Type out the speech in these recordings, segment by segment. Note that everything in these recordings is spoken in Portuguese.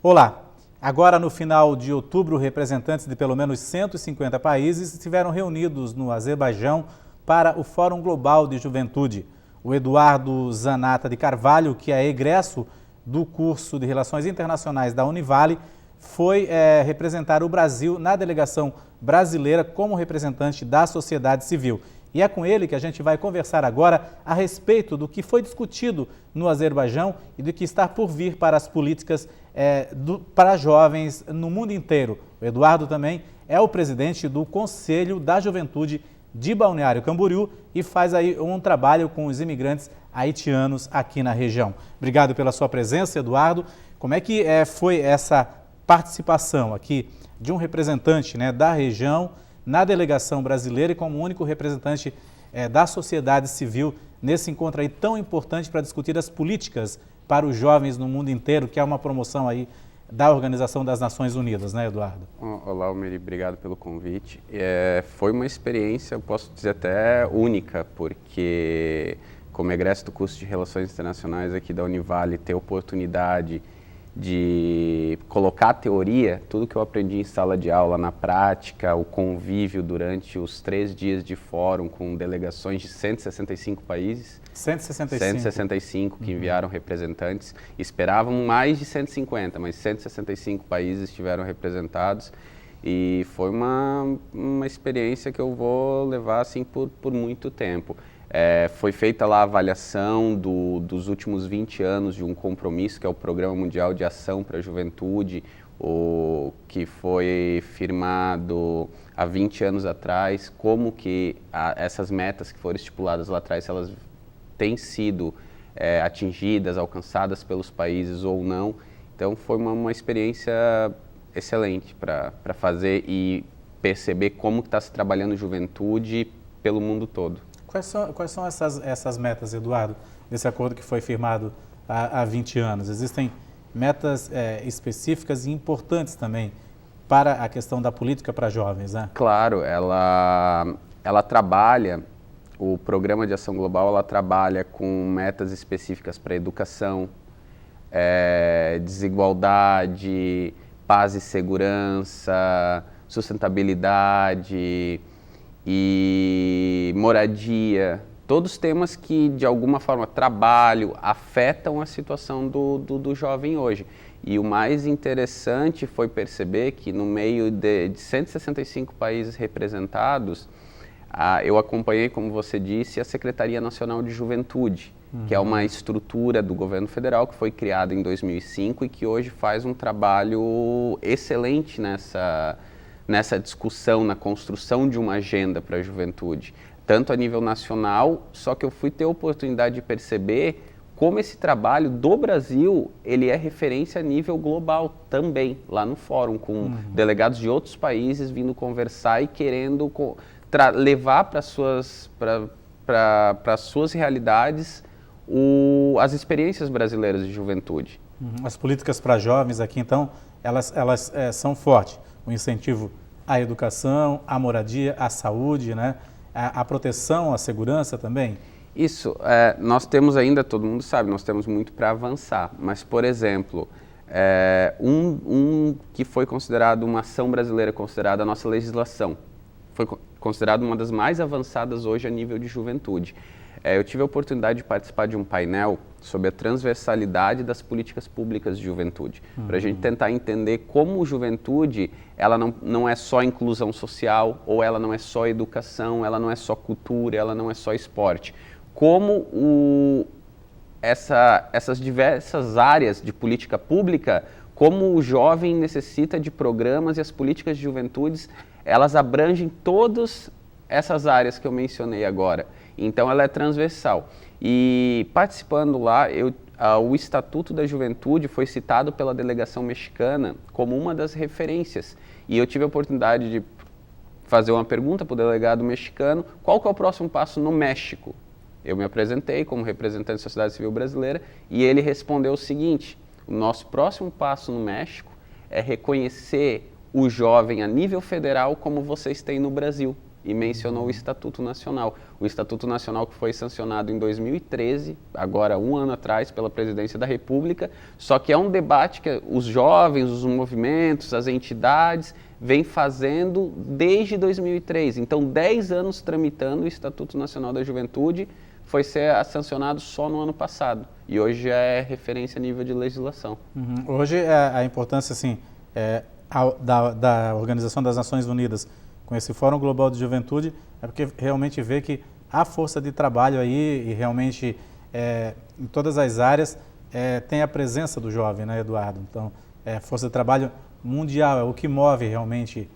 Olá! Agora, no final de outubro, representantes de pelo menos 150 países estiveram reunidos no Azerbaijão para o Fórum Global de Juventude. O Eduardo Zanata de Carvalho, que é egresso do curso de Relações Internacionais da Univale, foi representar o Brasil na delegação brasileira como representante da sociedade civil. E é com ele que a gente vai conversar agora a respeito do que foi discutido no Azerbaijão e do que está por vir para as políticas para jovens no mundo inteiro. O Eduardo também é o presidente do Conselho da Juventude de Balneário Camboriú e faz aí um trabalho com os imigrantes haitianos aqui na região. Obrigado pela sua presença, Eduardo. Como é que foi essa participação aqui de um representante, da região na delegação brasileira e como único representante da sociedade civil nesse encontro aí tão importante para discutir as políticas para os jovens no mundo inteiro, que é uma promoção aí da Organização das Nações Unidas, né, Eduardo? Olá, Almeri, obrigado pelo convite. Foi uma experiência, eu posso dizer até única, porque como egresso do curso de Relações Internacionais aqui da Univale, ter oportunidade de colocar a teoria, tudo que eu aprendi em sala de aula, na prática, o convívio durante os 3 dias de fórum com delegações de 165 países. 165 que enviaram representantes. Esperavam mais de 150, mas 165 países estiveram representados. E foi uma experiência que eu vou levar assim por muito tempo. Foi feita lá a avaliação dos últimos 20 anos de um compromisso, que é o Programa Mundial de Ação para a Juventude, que foi firmado há 20 anos atrás, como que essas metas que foram estipuladas lá atrás, elas têm sido atingidas, alcançadas pelos países ou não. Então foi uma experiência excelente para fazer e perceber como está se trabalhando juventude pelo mundo todo. Quais são essas metas, Eduardo, desse acordo que foi firmado há 20 anos? Existem metas específicas e importantes também para a questão da política para jovens, né? Claro, ela trabalha, o Programa de Ação Global, ela trabalha com metas específicas para educação, desigualdade, paz e segurança, sustentabilidade e moradia, todos temas que de alguma forma trabalho, afetam a situação do jovem hoje. E o mais interessante foi perceber que no meio de 165 países representados, eu acompanhei, como você disse, a Secretaria Nacional de Juventude, que é uma estrutura do governo federal que foi criada em 2005 e que hoje faz um trabalho excelente nessa discussão, na construção de uma agenda para a juventude, tanto a nível nacional, só que eu fui ter a oportunidade de perceber como esse trabalho do Brasil, ele é referência a nível global também, lá no fórum, com delegados de outros países vindo conversar e querendo levar para as suas realidades as experiências brasileiras de juventude. As políticas para jovens aqui, então, elas são fortes. O incentivo à educação, à moradia, à saúde, né? A proteção, à segurança também? Isso, nós temos ainda, todo mundo sabe, nós temos muito para avançar, mas, por exemplo, que foi considerado uma ação brasileira, considerada a nossa legislação, foi considerado uma das mais avançadas hoje a nível de juventude. Eu tive a oportunidade de participar de um painel sobre a transversalidade das políticas públicas de juventude, para a gente tentar entender como juventude, ela não é só inclusão social, ou ela não é só educação, ela não é só cultura, ela não é só esporte. Como essas diversas áreas de política pública, como o jovem necessita de programas e as políticas de juventudes, elas abrangem todas essas áreas que eu mencionei agora. Então ela é transversal. E participando lá, o Estatuto da Juventude foi citado pela delegação mexicana como uma das referências. E eu tive a oportunidade de fazer uma pergunta para o delegado mexicano, qual que é o próximo passo no México? Eu me apresentei como representante da sociedade civil brasileira e ele respondeu o seguinte: o nosso próximo passo no México é reconhecer o jovem a nível federal como vocês têm no Brasil. e mencionou o Estatuto Nacional. O Estatuto Nacional que foi sancionado em 2013, agora 1 ano atrás, pela Presidência da República, só que é um debate que os jovens, os movimentos, as entidades vêm fazendo desde 2003. Então, 10 anos tramitando o Estatuto Nacional da Juventude, foi ser sancionado só no ano passado. E hoje já é referência a nível de legislação. Hoje a importância assim, da Organização das Nações Unidas com esse Fórum Global de Juventude é porque realmente vê que há força de trabalho aí e realmente em todas as áreas tem a presença do jovem, né, Eduardo? Então, força de trabalho mundial, é o que move realmente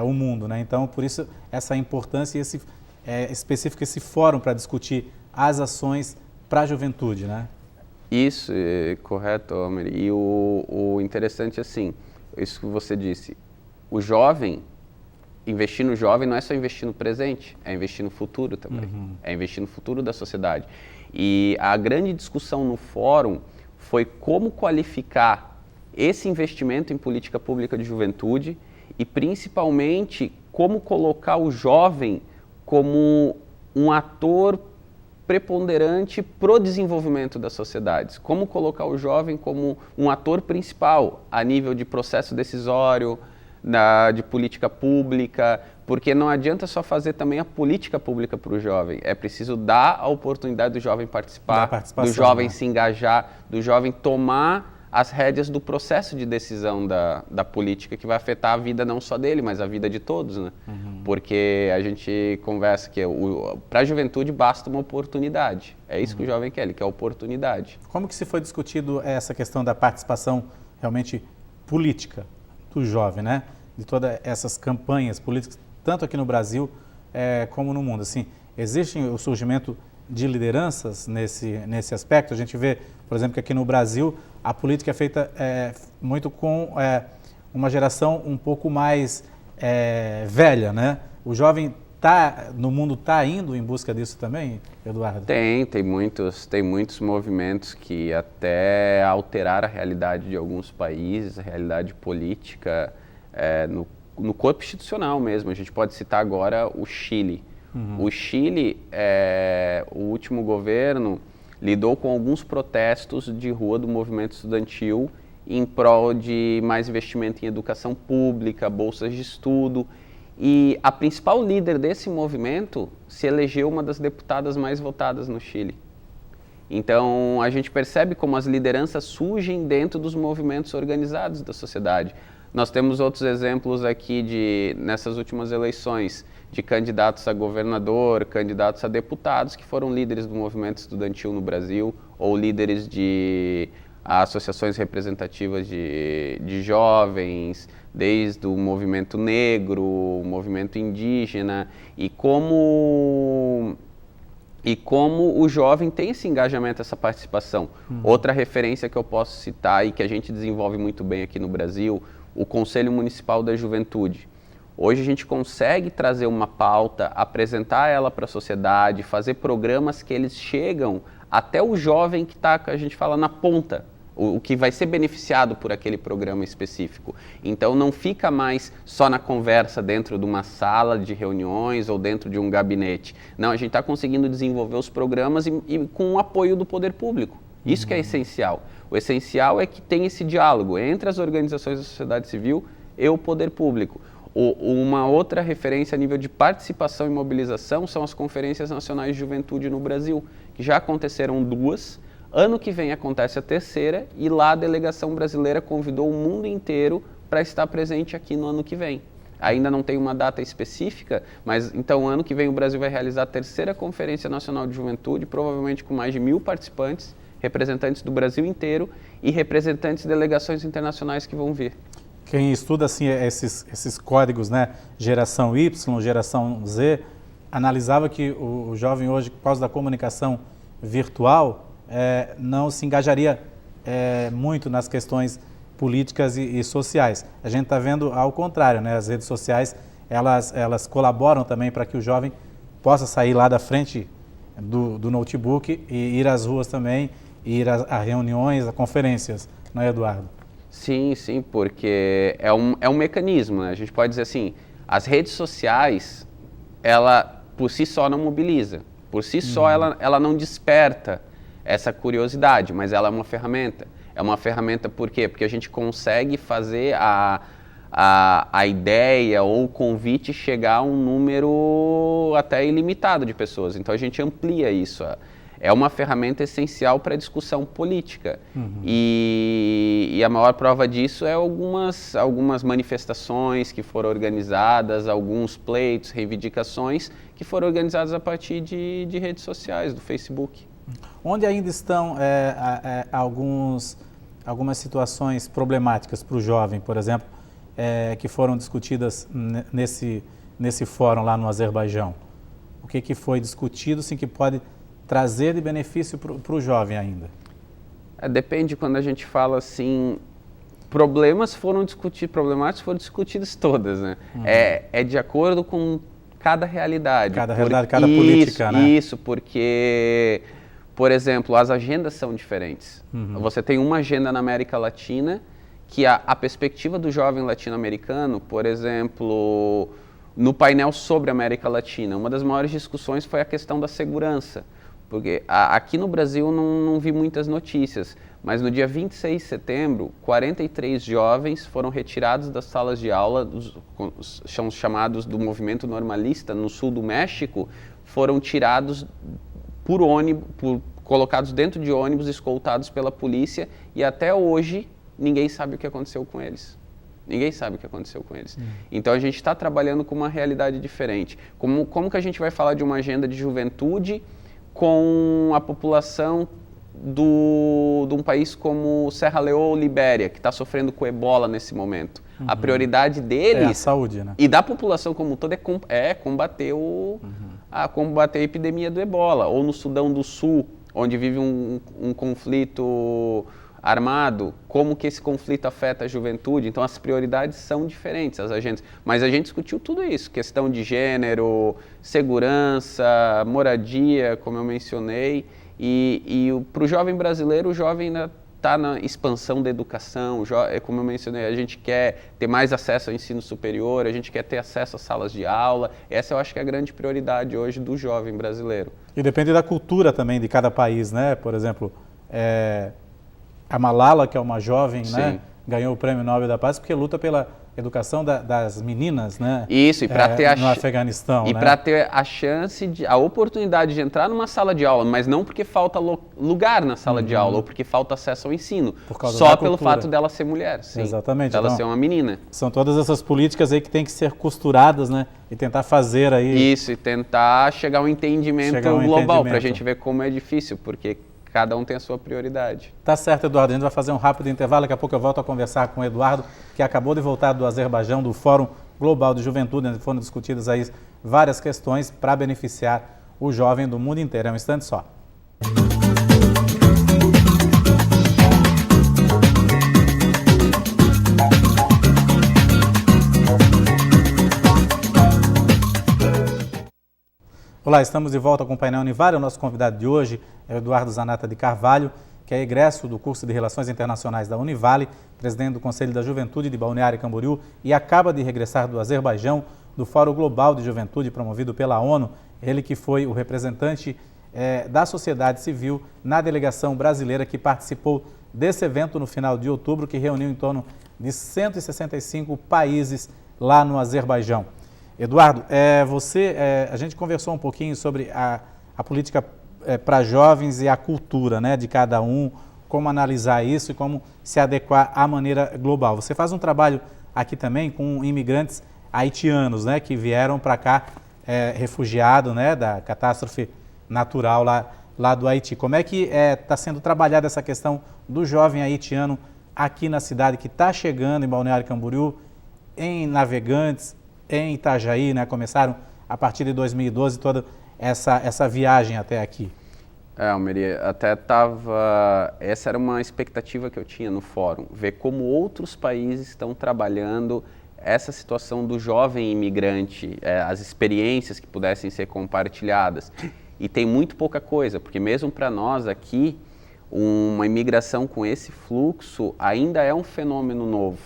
o mundo, né? Então, por isso, essa importância e específico esse fórum para discutir as ações para a juventude, né? Isso, correto, Homer. E o interessante, assim, isso que você disse, o jovem, investir no jovem não é só investir no presente, é investir no futuro também, é investir no futuro da sociedade. E a grande discussão no fórum foi como qualificar esse investimento em política pública de juventude e, principalmente, como colocar o jovem como um ator preponderante para o desenvolvimento das sociedades. Como colocar o jovem como um ator principal a nível de processo decisório, de política pública, porque não adianta só fazer também a política pública para o jovem, é preciso dar a oportunidade do jovem participar, do jovem se engajar, do jovem tomar as rédeas do processo de decisão da política que vai afetar a vida não só dele, mas a vida de todos, né? Porque a gente conversa que para a juventude basta uma oportunidade, é isso que o jovem quer, ele quer oportunidade. Como que se foi discutido essa questão da participação realmente política do jovem, né? De todas essas campanhas políticas, tanto aqui no Brasil como no mundo, assim, existe o surgimento de lideranças nesse aspecto? A gente vê, por exemplo, que aqui no Brasil a política é feita muito com uma geração um pouco mais velha, né? O jovem no mundo está indo em busca disso também, Eduardo? Tem muitos movimentos que até alteraram a realidade de alguns países, a realidade política no corpo institucional mesmo. A gente pode citar agora o Chile. O Chile, o último governo, lidou com alguns protestos de rua do movimento estudantil em prol de mais investimento em educação pública, bolsas de estudo. E a principal líder desse movimento se elegeu uma das deputadas mais votadas no Chile. Então, a gente percebe como as lideranças surgem dentro dos movimentos organizados da sociedade. Nós temos outros exemplos aqui nessas últimas eleições, de candidatos a governador, candidatos a deputados que foram líderes do movimento estudantil no Brasil ou líderes de associações representativas de jovens, desde o movimento negro, o movimento indígena, e como o jovem tem esse engajamento, essa participação. Outra referência que eu posso citar e que a gente desenvolve muito bem aqui no Brasil, o Conselho Municipal da Juventude. Hoje a gente consegue trazer uma pauta, apresentar ela para a sociedade, fazer programas que eles chegam até o jovem que está, a gente fala, na ponta, o que vai ser beneficiado por aquele programa específico. Então não fica mais só na conversa dentro de uma sala de reuniões ou dentro de um gabinete. Não, a gente está conseguindo desenvolver os programas e com o apoio do poder público. Isso que é essencial. O essencial é que tenha esse diálogo entre as organizações da sociedade civil e o poder público. Uma outra referência a nível de participação e mobilização são as Conferências Nacionais de Juventude no Brasil, que já aconteceram 2, ano que vem acontece a 3ª e lá a delegação brasileira convidou o mundo inteiro para estar presente aqui no ano que vem. Ainda não tem uma data específica, mas então ano que vem o Brasil vai realizar a 3ª Conferência Nacional de Juventude, provavelmente com mais de 1.000 participantes, representantes do Brasil inteiro e representantes de delegações internacionais que vão vir. Quem estuda assim, esses códigos, né, geração Y, geração Z, analisava que o jovem hoje, por causa da comunicação virtual, não se engajaria muito nas questões políticas e sociais. A gente está vendo ao contrário, né? As redes sociais, elas colaboram também para que o jovem possa sair lá da frente do notebook e ir às ruas também, ir a reuniões, a conferências, não é, Eduardo? Sim, porque é um mecanismo, né? A gente pode dizer assim, as redes sociais ela por si só não mobiliza, por si só ela não desperta essa curiosidade, mas ela é uma ferramenta. É uma ferramenta por quê? Porque a gente consegue fazer a ideia ou o convite chegar a um número até ilimitado de pessoas. Então a gente amplia isso. É uma ferramenta essencial para a discussão política. E a maior prova disso é algumas manifestações que foram organizadas, alguns pleitos, reivindicações que foram organizadas a partir de redes sociais, do Facebook. Onde ainda estão algumas situações problemáticas para o jovem, por exemplo, que foram discutidas nesse fórum lá no Azerbaijão? O que foi discutido, sim, que pode trazer de benefício para o jovem ainda? Depende. Quando a gente fala assim, problemáticas foram discutidas todas, né? É de acordo com cada realidade. Cada política, né? Isso, porque, por exemplo, as agendas são diferentes. Você tem uma agenda na América Latina que a perspectiva do jovem latino-americano, por exemplo, no painel sobre a América Latina, uma das maiores discussões foi a questão da segurança. Porque aqui no Brasil não vi muitas notícias, mas no dia 26 de setembro, 43 jovens foram retirados das salas de aula, são chamados do movimento normalista, no sul do México, foram tirados por ônibus, colocados dentro de ônibus, escoltados pela polícia, e até hoje ninguém sabe o que aconteceu com eles. Ninguém sabe o que aconteceu com eles. Então a gente está trabalhando com uma realidade diferente. Como que a gente vai falar de uma agenda de juventude com a população de um país como Serra Leoa ou Libéria, que está sofrendo com ebola nesse momento? A prioridade deles... a saúde, né? E da população como um todo é combater a epidemia do ebola. Ou no Sudão do Sul, onde vive um conflito armado, como que esse conflito afeta a juventude. Então as prioridades são diferentes, as agendas. Mas a gente discutiu tudo isso, questão de gênero, segurança, moradia, como eu mencionei. E para o jovem brasileiro, o jovem ainda está na expansão da educação. Como eu mencionei, a gente quer ter mais acesso ao ensino superior, a gente quer ter acesso às salas de aula. Essa eu acho que é a grande prioridade hoje do jovem brasileiro. E depende da cultura também de cada país, né? Por exemplo, a Malala, que é uma jovem, né, ganhou o Prêmio Nobel da Paz porque luta pela educação das meninas, né? Isso, e para ter no Afeganistão, e para ter a chance, a oportunidade de entrar numa sala de aula, mas não porque falta lugar na sala de aula ou porque falta acesso ao ensino, só pelo fato dela ser mulher, sim. Exatamente. Dela ser uma menina. São todas essas políticas aí que têm que ser costuradas, né? E tentar fazer aí... Isso, e tentar chegar a um entendimento global, para a gente ver como é difícil, porque cada um tem a sua prioridade. Tá certo, Eduardo. A gente vai fazer um rápido intervalo. Daqui a pouco eu volto a conversar com o Eduardo, que acabou de voltar do Azerbaijão, do Fórum Global de Juventude, onde foram discutidas aí várias questões para beneficiar o jovem do mundo inteiro. É um instante só. Olá, estamos de volta com o Painel Univale. O nosso convidado de hoje é o Eduardo Zanata de Carvalho, que é egresso do curso de Relações Internacionais da Univale, presidente do Conselho da Juventude de Balneário Camboriú e acaba de regressar do Azerbaijão, do Fórum Global de Juventude promovido pela ONU. Ele que foi o representante da sociedade civil na delegação brasileira que participou desse evento no final de outubro, que reuniu em torno de 165 países lá no Azerbaijão. Eduardo, a gente conversou um pouquinho sobre a política para jovens e a cultura, né, de cada um, como analisar isso e como se adequar à maneira global. Você faz um trabalho aqui também com imigrantes haitianos, né, que vieram para cá refugiados, né, da catástrofe natural lá do Haiti. Como é que está sendo trabalhada essa questão do jovem haitiano aqui na cidade que está chegando em Balneário Camboriú, em Navegantes, em Itajaí, né? Começaram a partir de 2012 toda essa viagem até aqui. Almeri, essa era uma expectativa que eu tinha no fórum, ver como outros países estão trabalhando essa situação do jovem imigrante, as experiências que pudessem ser compartilhadas. E tem muito pouca coisa, porque mesmo para nós aqui, uma imigração com esse fluxo ainda é um fenômeno novo.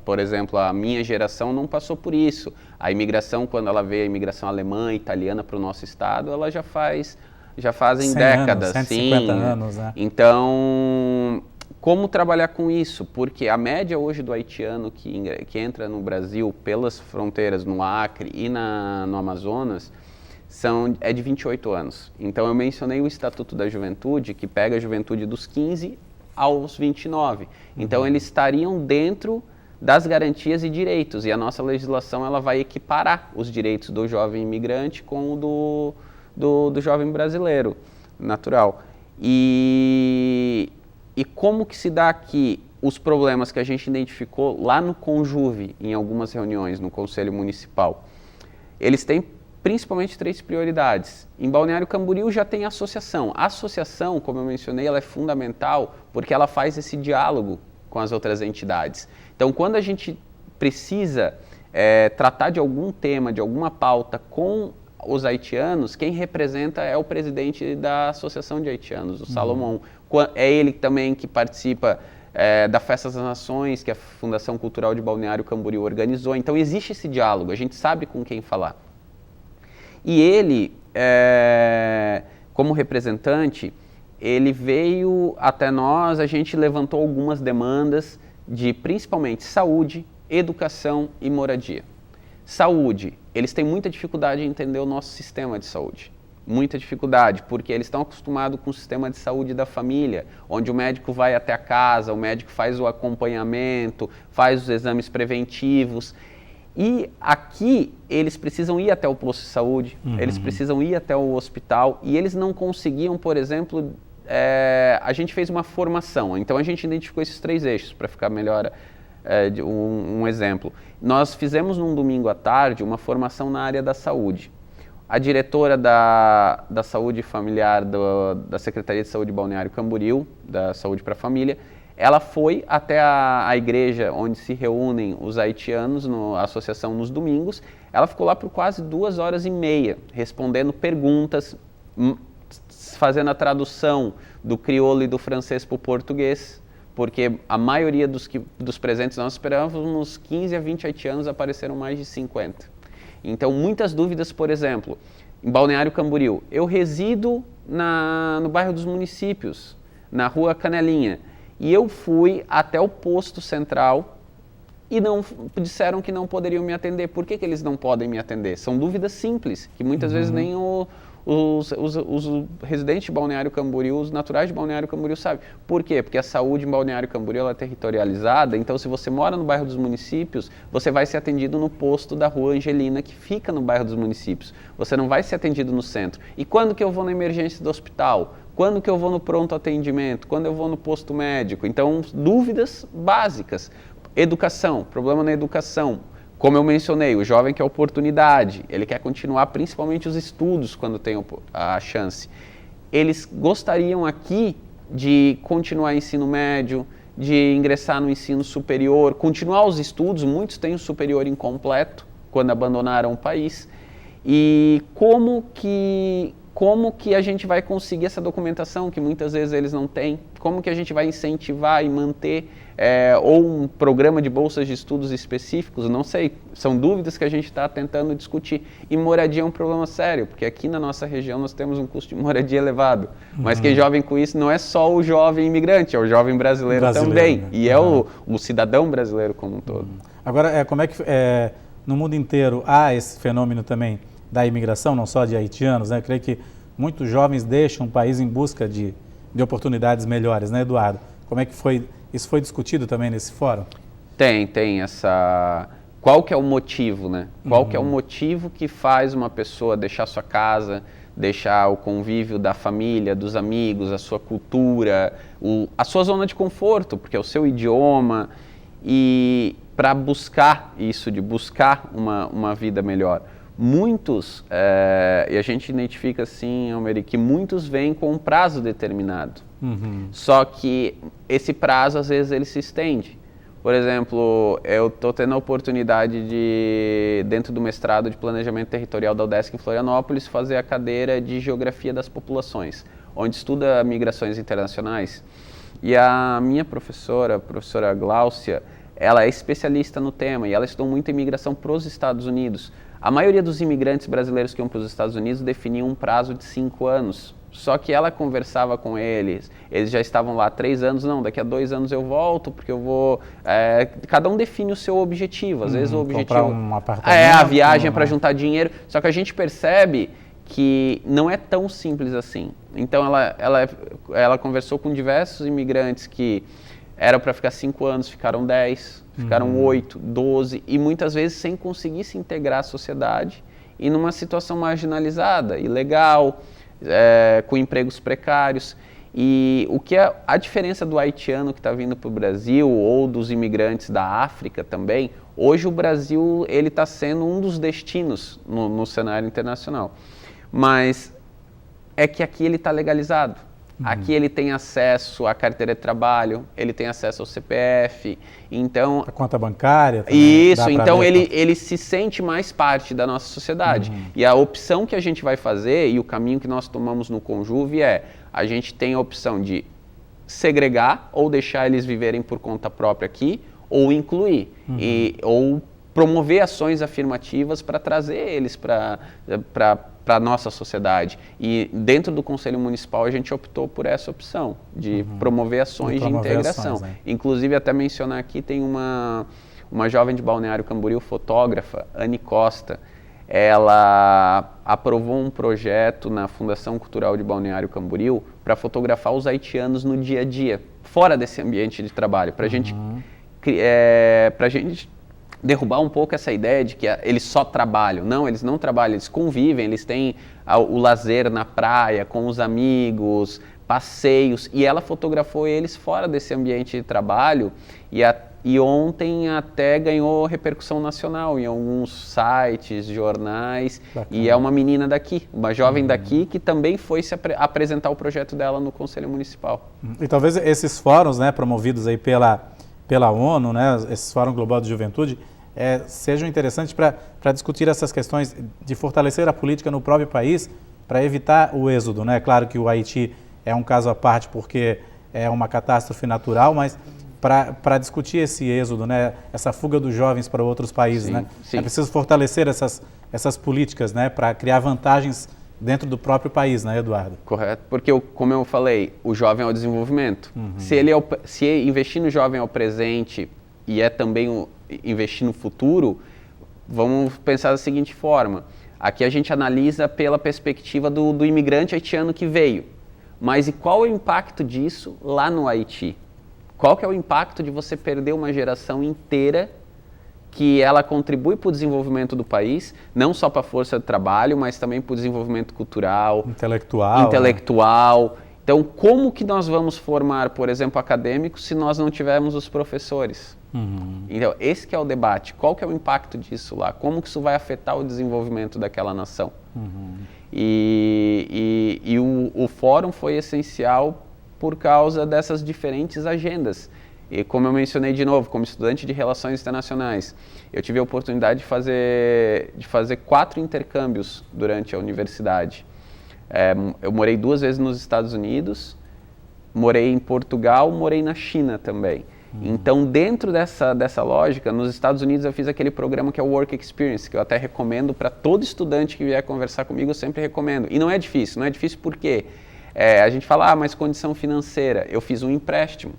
Por exemplo, a minha geração não passou por isso. A imigração, quando ela veio, a imigração alemã, italiana para o nosso estado, ela já fazem 100 décadas. anos, 150 sim. anos, né? Então, como trabalhar com isso? Porque a média hoje do haitiano que entra no Brasil pelas fronteiras no Acre e no Amazonas é de 28 anos. Então eu mencionei o Estatuto da Juventude, que pega a juventude dos 15 aos 29. Então eles estariam dentro das garantias e direitos, e a nossa legislação ela vai equiparar os direitos do jovem imigrante com o do jovem brasileiro, natural. E como que se dá aqui os problemas que a gente identificou lá no Conjuve, em algumas reuniões, no Conselho Municipal? Eles têm principalmente 3 prioridades. Em Balneário Camboriú já tem associação. A associação, como eu mencionei, ela é fundamental porque ela faz esse diálogo com as outras entidades. Então, quando a gente precisa tratar de algum tema, de alguma pauta com os haitianos, quem representa é o presidente da Associação de Haitianos, o Salomão. É ele também que participa da Festa das Nações, que a Fundação Cultural de Balneário Camboriú organizou. Então existe esse diálogo, a gente sabe com quem falar. E ele, como representante, ele veio até nós, a gente levantou algumas demandas de principalmente saúde, educação e moradia. Saúde, eles têm muita dificuldade em entender o nosso sistema de saúde. Muita dificuldade, porque eles estão acostumados com o sistema de saúde da família, onde o médico vai até a casa, o médico faz o acompanhamento, faz os exames preventivos. E aqui eles precisam ir até o posto de saúde, eles precisam ir até o hospital, e eles não conseguiam, por exemplo, a gente fez uma formação, então a gente identificou esses 3 eixos, para ficar melhor um exemplo. Nós fizemos num domingo à tarde uma formação na área da saúde. A diretora da Saúde Familiar da Secretaria de Saúde de Balneário Camboriú, da Saúde para a Família, ela foi até a igreja onde se reúnem os haitianos, a associação nos domingos. Ela ficou lá por quase 2h30, respondendo perguntas, fazendo a tradução do crioulo e do francês para o português, porque a maioria dos presentes nós esperávamos uns 15 a 20 haitianos, apareceram mais de 50. Então, muitas dúvidas, por exemplo, em Balneário Camboriú. Eu resido no bairro dos Municípios, na rua Canelinha, e eu fui até o posto central e disseram que não poderiam me atender. Por que eles não podem me atender? São dúvidas simples, que muitas vezes nem os residentes de Balneário Camboriú, os naturais de Balneário Camboriú sabem. Por quê? Porque a saúde em Balneário Camboriú ela é territorializada, então se você mora no bairro dos Municípios, você vai ser atendido no posto da rua Angelina, que fica no bairro dos Municípios. Você não vai ser atendido no centro. E quando que eu vou na emergência do hospital? Quando que eu vou no pronto atendimento? Quando eu vou no posto médico? Então, dúvidas básicas. Educação, problema na educação. Como eu mencionei, o jovem quer oportunidade, ele quer continuar principalmente os estudos quando tem a chance. Eles gostariam aqui de continuar ensino médio, de ingressar no ensino superior, continuar os estudos, muitos têm o superior incompleto quando abandonaram o país. E como que a gente vai conseguir essa documentação que muitas vezes eles não têm? Como que a gente vai incentivar e manter ou um programa de bolsas de estudos específicos? Não sei, são dúvidas que a gente está tentando discutir. E moradia é um problema sério, porque aqui na nossa região nós temos um custo de moradia elevado. Mas quem é jovem com isso não é só o jovem imigrante, é o jovem brasileiro também. Né? E é o cidadão brasileiro como um todo. Agora, como é que no mundo inteiro há esse fenômeno também da imigração, não só de haitianos, né? Eu creio que muitos jovens deixam o país em busca de oportunidades melhores, né, Eduardo? Como é que isso foi discutido também nesse fórum? Tem essa... Qual que é o motivo, né? Qual que é o motivo que faz uma pessoa deixar sua casa, deixar o convívio da família, dos amigos, a sua cultura, a sua zona de conforto, porque é o seu idioma, e para buscar isso, de buscar uma vida melhor. Muitos, e a gente identifica assim, Almeri, que muitos vêm com um prazo determinado. Só que esse prazo, às vezes, ele se estende. Por exemplo, eu estou tendo a oportunidade de, dentro do mestrado de Planejamento Territorial da UDESC em Florianópolis, fazer a cadeira de Geografia das Populações, onde estuda migrações internacionais. E a minha professora, a professora Gláucia, ela é especialista no tema e ela estudou muito a imigração para os Estados Unidos. A maioria dos imigrantes brasileiros que iam para os Estados Unidos definiam um prazo de 5 anos. Só que ela conversava com eles já estavam lá há 3 anos, não, daqui a 2 anos eu volto, porque eu vou... cada um define o seu objetivo, às vezes o objetivo... Um apartamento, a viagem é para juntar dinheiro, só que a gente percebe que não é tão simples assim. Então ela conversou com diversos imigrantes que eram para ficar 5 anos, ficaram 10, ficaram 8, 12, e muitas vezes sem conseguir se integrar à sociedade e numa situação marginalizada, ilegal, com empregos precários. E o que é a diferença do haitiano que está vindo para o Brasil ou dos imigrantes da África também, hoje o Brasil ele está sendo um dos destinos no cenário internacional. Mas é que aqui ele está legalizado. Aqui ele tem acesso à carteira de trabalho, ele tem acesso ao CPF, então... A conta bancária também. Isso, então ele se sente mais parte da nossa sociedade. E a opção que a gente vai fazer e o caminho que nós tomamos no Conjuve a gente tem a opção de segregar ou deixar eles viverem por conta própria aqui, ou incluir, ou promover ações afirmativas para trazer eles para a nossa sociedade. E dentro do Conselho Municipal a gente optou por essa opção, de promover ações de integração. Inclusive, até mencionar aqui, tem uma jovem de Balneário Camboriú, fotógrafa, Anne Costa. Ela aprovou um projeto na Fundação Cultural de Balneário Camboriú para fotografar os haitianos no dia a dia, fora desse ambiente de trabalho, para a gente derrubar um pouco essa ideia de que eles só trabalham. Não, eles não trabalham, eles convivem, eles têm o lazer na praia, com os amigos, passeios, e ela fotografou eles fora desse ambiente de trabalho e ontem até ganhou repercussão nacional em alguns sites, jornais. Bacana. E é uma menina daqui, uma jovem daqui que também foi se apresentar o projeto dela no Conselho Municipal. E talvez esses fóruns, né, promovidos aí pela ONU, né, esse Fórum Global de Juventude, sejam interessantes para discutir essas questões de fortalecer a política no próprio país, para evitar o êxodo, né? Claro que o Haiti é um caso à parte porque é uma catástrofe natural, mas para discutir esse êxodo, né, essa fuga dos jovens para outros países, né? É preciso fortalecer essas políticas, né, para criar vantagens dentro do próprio país, né, Eduardo? Correto, porque, como eu falei, o jovem é o desenvolvimento. Se investir no jovem é o presente e é também investir no futuro, vamos pensar da seguinte forma. Aqui a gente analisa pela perspectiva do imigrante haitiano que veio. Mas e qual é o impacto disso lá no Haiti? Qual que é o impacto de você perder uma geração inteira que ela contribui para o desenvolvimento do país, não só para a força de trabalho, mas também para o desenvolvimento cultural, intelectual. Né? Então, como que nós vamos formar, por exemplo, acadêmicos se nós não tivermos os professores? Então, esse que é o debate. Qual que é o impacto disso lá? Como que isso vai afetar o desenvolvimento daquela nação? E o fórum foi essencial por causa dessas diferentes agendas. E como eu mencionei de novo, como estudante de Relações Internacionais, eu tive a oportunidade de fazer 4 intercâmbios durante a universidade. Eu morei 2 vezes nos Estados Unidos, morei em Portugal, morei na China também. Então, dentro dessa lógica, nos Estados Unidos eu fiz aquele programa que é o Work Experience, que eu até recomendo para todo estudante que vier conversar comigo, eu sempre recomendo. E não é difícil porque a gente fala, mas condição financeira, eu fiz um empréstimo.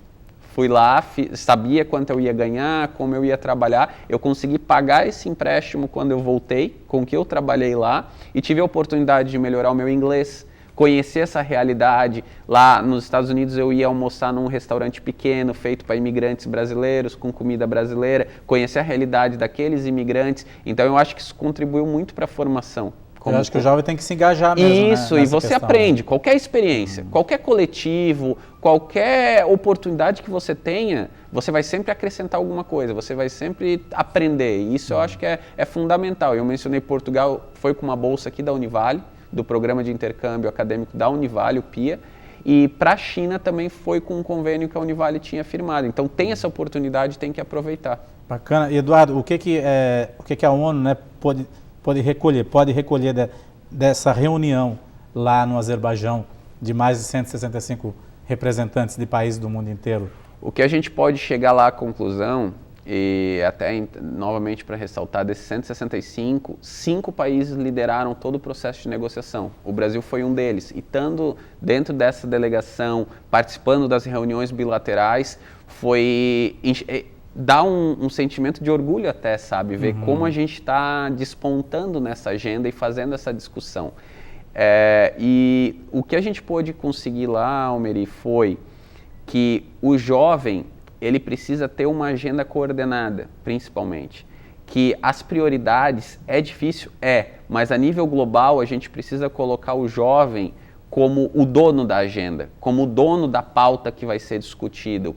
Fui lá, sabia quanto eu ia ganhar, como eu ia trabalhar, eu consegui pagar esse empréstimo quando eu voltei, com o que eu trabalhei lá, e tive a oportunidade de melhorar o meu inglês, conhecer essa realidade. Lá nos Estados Unidos eu ia almoçar num restaurante pequeno, feito para imigrantes brasileiros, com comida brasileira, conhecer a realidade daqueles imigrantes. Então eu acho que isso contribuiu muito para a formação. Eu acho que o jovem tem que se engajar mesmo. Isso, né, e você aprende, qualquer experiência, qualquer coletivo, qualquer oportunidade que você tenha, você vai sempre acrescentar alguma coisa, você vai sempre aprender. E isso eu acho que é fundamental. Eu mencionei Portugal, foi com uma bolsa aqui da Univale, do programa de intercâmbio acadêmico da Univale, o PIA, e para a China também foi com um convênio que a Univale tinha firmado. Então tem essa oportunidade, tem que aproveitar. Bacana. E Eduardo, o que a ONU, né, pode recolher dessa reunião lá no Azerbaijão de mais de 165 representantes de países do mundo inteiro? O que a gente pode chegar lá à conclusão e até novamente para ressaltar, desses 165, 5 países lideraram todo o processo de negociação. O Brasil foi um deles, e estando dentro dessa delegação, participando das reuniões bilaterais, dá um sentimento de orgulho até, sabe, ver como a gente está despontando nessa agenda e fazendo essa discussão. E o que a gente pôde conseguir lá, Almeri, foi que o jovem, ele precisa ter uma agenda coordenada, principalmente. Que as prioridades, é difícil? Mas a nível global a gente precisa colocar o jovem como o dono da agenda, como o dono da pauta que vai ser discutido,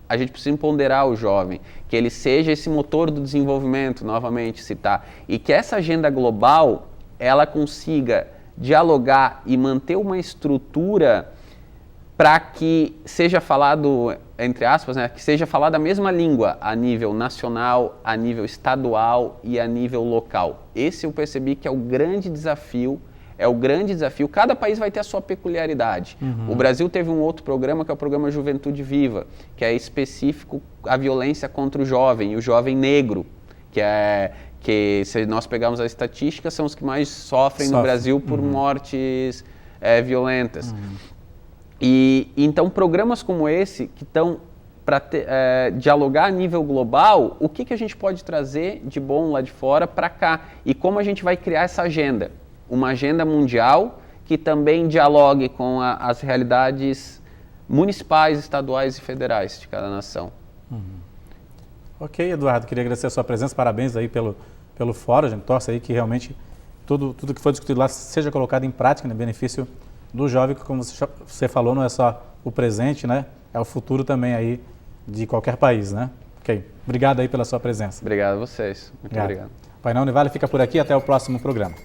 a gente precisa empoderar o jovem, que ele seja esse motor do desenvolvimento, novamente citar, e que essa agenda global, ela consiga dialogar e manter uma estrutura para que seja falado, entre aspas, né, que seja falada a mesma língua a nível nacional, a nível estadual e a nível local. Esse eu percebi que é o grande desafio. Cada país vai ter a sua peculiaridade. O Brasil teve um outro programa, que é o programa Juventude Viva, que é específico à violência contra o jovem, e o jovem negro, que se nós pegarmos as estatísticas, são os que mais sofrem no Brasil por mortes violentas. E então programas como esse, que estão para dialogar a nível global, o que a gente pode trazer de bom lá de fora para cá, e como a gente vai criar essa agenda, uma agenda mundial que também dialogue com as realidades municipais, estaduais e federais de cada nação. Ok, Eduardo, queria agradecer a sua presença, parabéns aí pelo fórum, a gente torce aí que realmente tudo que foi discutido lá seja colocado em prática, em benefício do jovem, que como você falou, não é só o presente, né? É o futuro também aí de qualquer país, né? Ok, obrigado aí pela sua presença. Obrigado a vocês, muito obrigado. O Painel Univale fica por aqui, até o próximo programa.